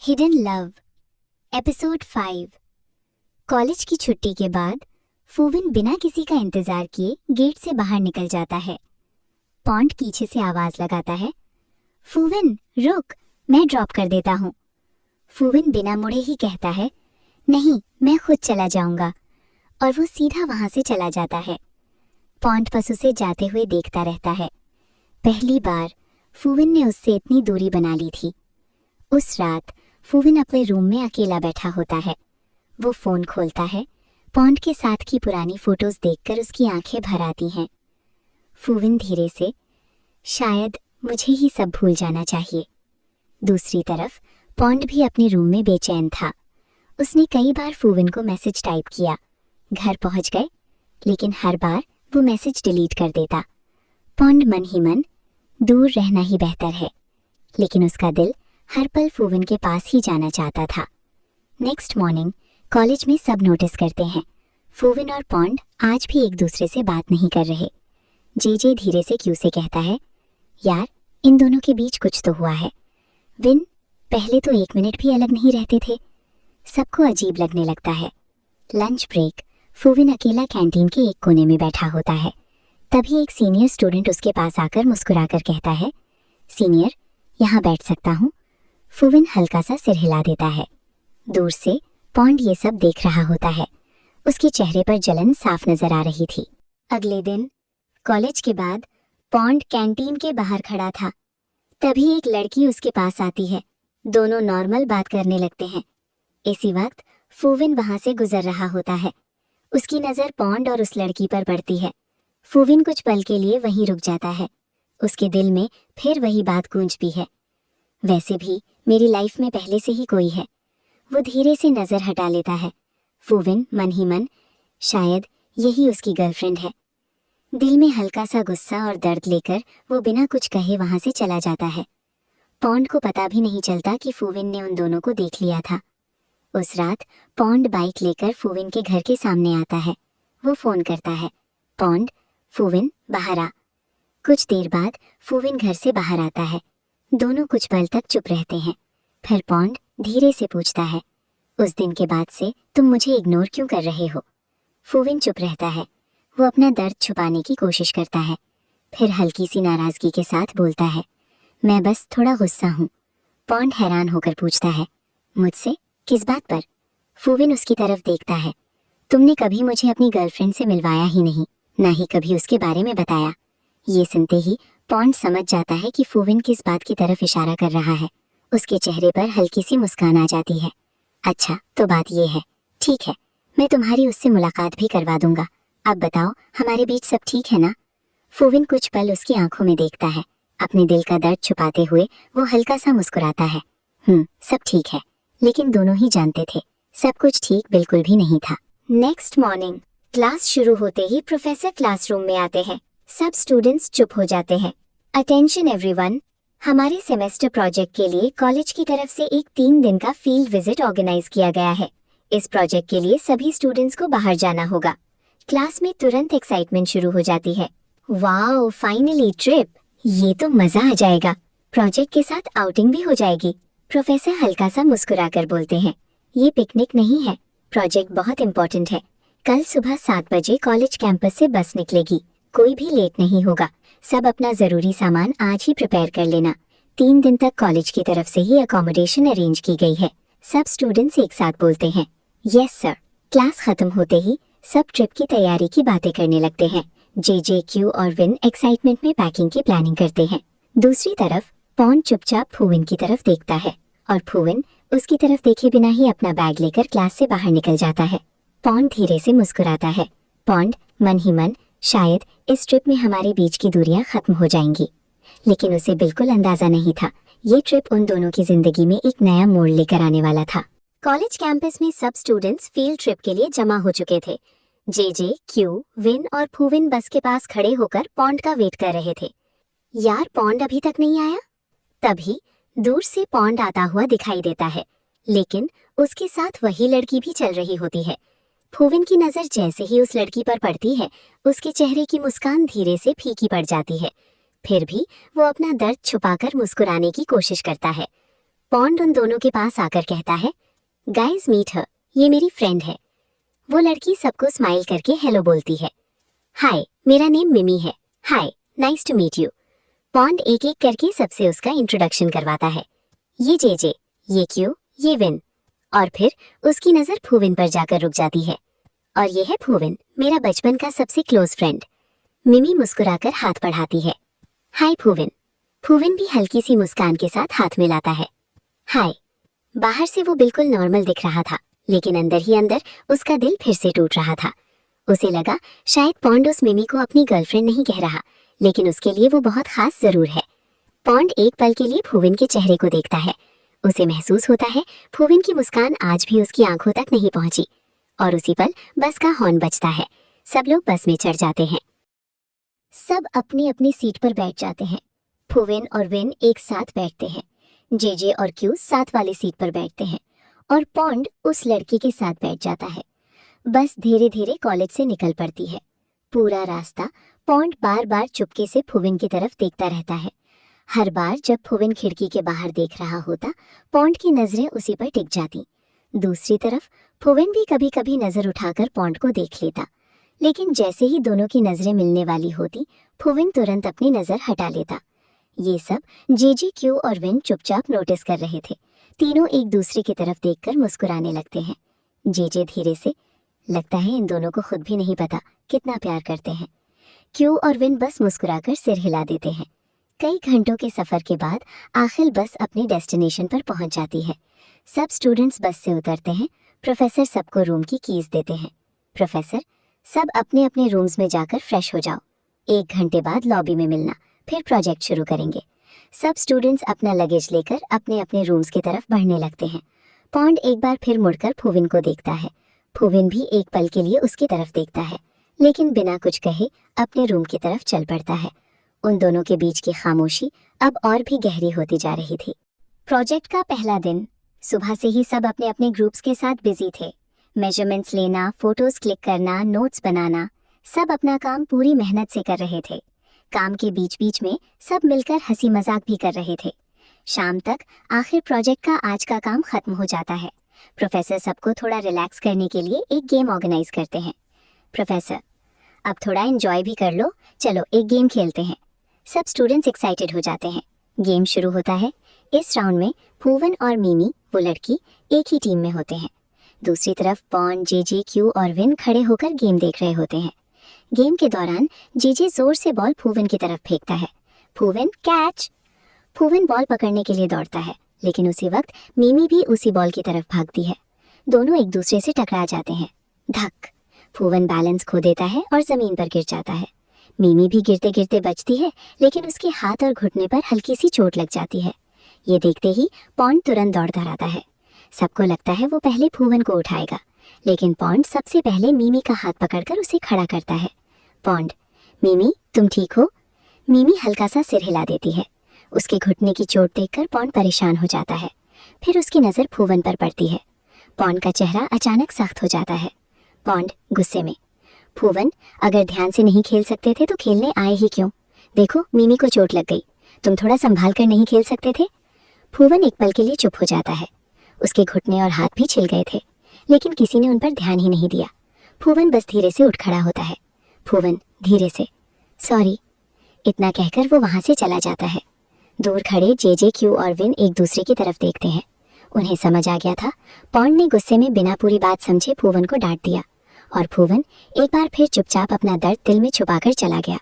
Hidden love episode 5। College की छुट्टी के बाद फूविन बिना किसी का इंतजार किए गेट से बाहर निकल जाता है। पॉन्ड पीछे से आवाज लगाता है, फूविन रुक, मैं ड्रॉप कर देता हूँ। फूविन बिना मुड़े ही कहता है, नहीं मैं खुद चला जाऊंगा, और वो सीधा वहां से चला जाता है। पॉन्ड बस उसे जाते हुए देखता रहता है। पहली बार फूविन ने उससे इतनी दूरी बना ली थी। उस रात फूविन अपने रूम में अकेला बैठा होता है। वो फोन खोलता है। पॉन्ड के साथ की पुरानी फोटोज देखकर उसकी आंखें भर आती हैं। फूविन धीरे से, शायद मुझे ही सब भूल जाना चाहिए। दूसरी तरफ पॉन्ड भी अपने रूम में बेचैन था। उसने कई बार फूविन को मैसेज टाइप किया, घर पहुंच गए, लेकिन हर बार वो मैसेज डिलीट कर देता। पॉन्ड मन ही मन, दूर रहना ही बेहतर है, लेकिन उसका दिल हर पल फूविन के पास ही जाना चाहता था। नेक्स्ट मॉर्निंग कॉलेज में सब नोटिस करते हैं। फूविन और पॉन्ड आज भी एक दूसरे से बात नहीं कर रहे। जे धीरे से क्यू से कहता है, यार इन दोनों के बीच कुछ तो हुआ है। विन, पहले तो 1 मिनट भी अलग नहीं रहते थे। सबको अजीब लगने लगता है। लंच ब्रेक, फूविन अकेला कैंटीन के एक कोने में बैठा होता है। तभी एक सीनियर स्टूडेंट उसके पास आकर मुस्कुराकर कहता है, सीनियर यहाँ बैठ सकता हूँ? फूविन हल्का सा सिर हिला देता है। दूर से पॉन्ड ये सब देख रहा होता है। उसके चेहरे पर जलन साफ नजर आ रही थी। अगले दिन कॉलेज के बाद पॉन्ड कैंटीन के बाहर खड़ा था। तभी एक लड़की उसके पास आती है। दोनों नॉर्मल बात करने लगते हैं। इसी वक्त फूविन वहां से गुजर रहा होता है। उसकी नजर पॉन्ड और उस लड़की पर पड़ती है। फूविन कुछ पल के लिए वहीं रुक जाता है। उसके दिल में फिर वही बात गूंजती है, वैसे भी मेरी लाइफ में पहले से ही कोई है। वो धीरे से नजर हटा लेता है। फूविन मन ही मन, शायद यही उसकी गर्लफ्रेंड है। दिल में हल्का सा गुस्सा और दर्द लेकर वो बिना कुछ कहे वहां से चला जाता है। पॉन्ड को पता भी नहीं चलता कि फूविन ने उन दोनों को देख लिया था। उस रात पॉन्ड बाइक लेकर फूविन के घर के सामने आता है। वो फोन करता है, पॉन्ड, फूविन बाहर आ। कुछ देर बाद फूविन घर से बाहर आता है। दोनों कुछ पल तक चुप रहते हैं। फिर पॉन्ड धीरे से पूछता है, उस दिन के बाद से तुम मुझे इग्नोर क्यों कर रहे हो? फूविन चुप रहता है। वो अपना दर्द छुपाने की कोशिश करता है। फिर हल्की सी नाराजगी के साथ बोलता है, मैं बस थोड़ा गुस्सा हूँ। पॉन्ड हैरान होकर पूछता है, मुझसे? किस बात पर? फूविन उसकी तरफ देखता है। तुमने कभी मुझे अपनी गर्लफ्रेंड से मिलवाया ही नहीं, ना ही कभी उसके बारे में बताया। ये सुनते ही पॉन्ड समझ जाता है कि फूविन किस बात की तरफ इशारा कर रहा है। उसके चेहरे पर हल्की सी मुस्कान आ जाती है। अच्छा तो बात ये है, ठीक है, मैं तुम्हारी उससे मुलाकात भी करवा दूंगा। अब बताओ, हमारे बीच सब ठीक है ना? फूविन कुछ पल उसकी आंखों में देखता है। अपने दिल का दर्द छुपाते हुए वो हल्का सा मुस्कुराता है। सब ठीक है, लेकिन दोनों ही जानते थे सब कुछ ठीक बिल्कुल भी नहीं था। नेक्स्ट मॉर्निंग क्लास शुरू होते ही प्रोफेसर क्लासरूम में आते हैं। सब स्टूडेंट्स चुप हो जाते हैं। अटेंशन एवरीवन, हमारे सेमेस्टर प्रोजेक्ट के लिए कॉलेज की तरफ से एक 3 दिन का फील्ड विजिट ऑर्गेनाइज किया गया है। इस प्रोजेक्ट के लिए सभी स्टूडेंट्स को बाहर जाना होगा। क्लास में तुरंत एक्साइटमेंट शुरू हो जाती है। वाओ, फाइनली ट्रिप, ये तो मजा आ जाएगा। प्रोजेक्ट के साथ आउटिंग भी हो जाएगी। प्रोफेसर हल्का सा मुस्कुराकर बोलते हैं, ये पिकनिक नहीं है, प्रोजेक्ट बहुत इम्पोर्टेंट है। कल सुबह 7 बजे कॉलेज कैंपस से बस निकलेगी। कोई भी लेट नहीं होगा। सब अपना जरूरी सामान आज ही प्रिपेयर कर लेना। 3 दिन तक कॉलेज की तरफ से ही अकोमोडेशन अरेंज की गई है। सब स्टूडेंट्स एक साथ बोलते हैं, यस सर। क्लास खत्म होते ही सब ट्रिप की तैयारी की बातें करने लगते हैं। जे क्यू और विन एक्साइटमेंट में पैकिंग की प्लानिंग करते हैं। दूसरी तरफ पॉन्ड चुपचाप फूविन की तरफ देखता है और फूविन उसकी तरफ देखे बिना ही अपना बैग लेकर क्लास से बाहर निकल जाता है। पॉन्ड धीरे से मुस्कुराता है। पॉन्ड मन ही मन, शायद इस ट्रिप में हमारे बीच की दूरियां खत्म हो जाएंगी, लेकिन उसे बिल्कुल अंदाजा नहीं था ये ट्रिप उन दोनों की जिंदगी में एक नया मोड़ लेकर आने वाला था। कॉलेज कैंपस में सब स्टूडेंट्स फील्ड ट्रिप के लिए जमा हो चुके थे। जे क्यू, विन और फूविन बस के पास खड़े होकर पॉन्ड का वेट कर रहे थे। यार पॉन्ड अभी तक नहीं आया? तभी दूर से पॉन्ड आता हुआ दिखाई देता है, लेकिन उसके साथ वही लड़की भी चल रही होती है। फूविन की नजर जैसे ही उस लड़की पर पड़ती है, उसके चेहरे की मुस्कान धीरे से फीकी पड़ जाती है। फिर भी वो अपना दर्द छुपाकर मुस्कुराने की कोशिश करता है। पॉन्ड उन दोनों के पास आकर कहता है, गाइस मीट हर, ये मेरी फ्रेंड है। वो लड़की सबको स्माइल करके हेलो बोलती है। हाय, मेरा नेम मिमी है। Hi, nice to meet you. Pond एक एक करके सबसे उसका इंट्रोडक्शन करवाता है। ये जेजे, ये क्यू, ये विन। और फिर उसकी नजर फूविन पर जाकर रुक जाती है। और ये है फूविन, मेरा बचपन का सबसे क्लोज फ्रेंड। मिमी मुस्कुराकर हाथ बढ़ाती है। हाय फूविन। फूविन भी हल्की सी मुस्कान के साथ हाथ मिलाता है। हाय। बाहर से वो बिल्कुल नॉर्मल दिख रहा था, लेकिन अंदर ही अंदर उसका दिल फिर से टूट रहा था। उसे लगा शायद पॉन्ड उस मिमी को अपनी गर्लफ्रेंड नहीं कह रहा, लेकिन उसके लिए वो बहुत खास जरूर है। पॉन्ड एक पल के लिए फूविन के चेहरे को देखता है। उसे महसूस होता है फूविन की मुस्कान आज भी उसकी आंखों तक नहीं पहुंची। और उसी पल बस का हॉर्न बजता है। सब लोग बस में चढ़ जाते हैं। सब अपनी अपनी सीट पर बैठ जाते हैं। फूविन और विन एक साथ बैठते हैं। जेजे और क्यू साथ वाली सीट पर बैठते हैं और पॉन्ड उस लड़की के साथ बैठ जाता है। बस धीरे धीरे कॉलेज से निकल पड़ती है। पूरा रास्ता पॉन्ड बार बार चुपके से फूविन की तरफ देखता रहता है। हर बार जब फूविन खिड़की के बाहर देख रहा होता, पॉन्ड की नजरें उसी पर टिक जाती। दूसरी तरफ फूविन भी कभी कभी नजर उठाकर पॉन्ड को देख लेता, लेकिन जैसे ही दोनों की नजरें मिलने वाली होती, फूविन तुरंत अपनी नजर हटा लेता। ये सब जेजे, क्यू और विन चुपचाप नोटिस कर रहे थे। तीनों एक दूसरे की तरफ देखकर मुस्कुराने लगते हैं। जेजे धीरे से, लगता है इन दोनों को खुद भी नहीं पता कितना प्यार करते हैं। क्यू और विन बस मुस्कुराकर सिर हिला देते हैं। कई घंटों के सफर के बाद आखिर बस अपनी डेस्टिनेशन पर पहुंच जाती है। सब स्टूडेंट्स बस से उतरते हैं। प्रोफेसर सबको रूम की कीज देते हैं। प्रोफेसर, सब अपने अपने रूम्स में जाकर फ्रेश हो जाओ। 1 घंटे बाद लॉबी में मिलना, फिर प्रोजेक्ट शुरू करेंगे। सब स्टूडेंट्स अपना लगेज लेकर अपने अपने रूम्स की तरफ बढ़ने लगते हैं। पॉन्ड एक बार फिर मुड़कर फूविन को देखता है। फूविन भी एक पल के लिए उसकी तरफ देखता है, लेकिन बिना कुछ कहे अपने रूम की तरफ चल पड़ता है। उन दोनों के बीच की खामोशी अब और भी गहरी होती जा रही थी। प्रोजेक्ट का पहला दिन। सुबह से ही सब अपने अपने ग्रुप्स के साथ बिजी थे। मेजरमेंट्स लेना, फोटोज क्लिक करना, नोट्स बनाना, सब अपना काम पूरी मेहनत से कर रहे थे। काम के बीच बीच में सब मिलकर हंसी मजाक भी कर रहे थे। शाम तक आखिर प्रोजेक्ट का आज का काम खत्म हो जाता है। प्रोफेसर सबको थोड़ा रिलैक्स करने के लिए एक गेम ऑर्गेनाइज करते हैं। प्रोफेसर, अब थोड़ा एंजॉय भी कर लो, चलो एक गेम खेलते हैं। सब स्टूडेंट्स एक्साइटेड हो जाते हैं। गेम शुरू होता है। इस राउंड में फूविन और मिमी, वो लड़की, एक ही टीम में होते हैं। दूसरी तरफ पॉन्ड, जेजे, क्यू और विन खड़े होकर गेम देख रहे होते हैं। गेम के दौरान जेजे जोर से बॉल फूविन की तरफ फेंकता है। फूविन, कैच। फूविन बॉल पकड़ने के लिए दौड़ता है, लेकिन उसी वक्त मिमी भी उसी बॉल की तरफ भागती है। दोनों एक दूसरे से टकरा जाते हैं। धक। फूविन बैलेंस खो देता है और जमीन पर गिर जाता है। मिमी भी गिरते गिरते बचती है, लेकिन उसके हाथ और घुटने पर हल्की सी चोट लग जाती है। ये देखते ही पॉन्ड तुरंत दौड़ कर आता है। सबको लगता है वो पहले फूविन को उठाएगा, लेकिन पॉन्ड सबसे पहले मिमी का हाथ पकड़कर उसे खड़ा करता है। पॉन्ड, मिमी तुम ठीक हो? मिमी हल्का सा सिर हिला देती है। उसके घुटने की चोट देखकर पॉन्ड परेशान हो जाता है। फिर उसकी नज़र फूविन पर पड़ती है। पॉन्ड का चेहरा अचानक सख्त हो जाता है। पॉन्ड गुस्से में, फूविन, अगर ध्यान से नहीं खेल सकते थे तो खेलने आए ही क्यों? देखो मिमी को चोट लग गई, तुम थोड़ा संभाल कर नहीं खेल सकते थे? फूविन एक पल के लिए चुप हो जाता है। उसके घुटने और हाथ भी छिल गए थे, लेकिन किसी ने उन पर ध्यान ही नहीं दिया। फूविन बस धीरे से उठ खड़ा होता है। फूविन धीरे से, सॉरी, इतना कहकर वो वहां से चला जाता है। दूर खड़े जेजे, क्यू और विन एक दूसरे की तरफ देखते हैं। उन्हें समझ आ गया था पॉन्ड ने गुस्से में बिना पूरी बात समझे फूविन को डांट दिया, और फूविन एक बार फिर चुपचाप अपना दर्द दिल में छुपाकर चला गया।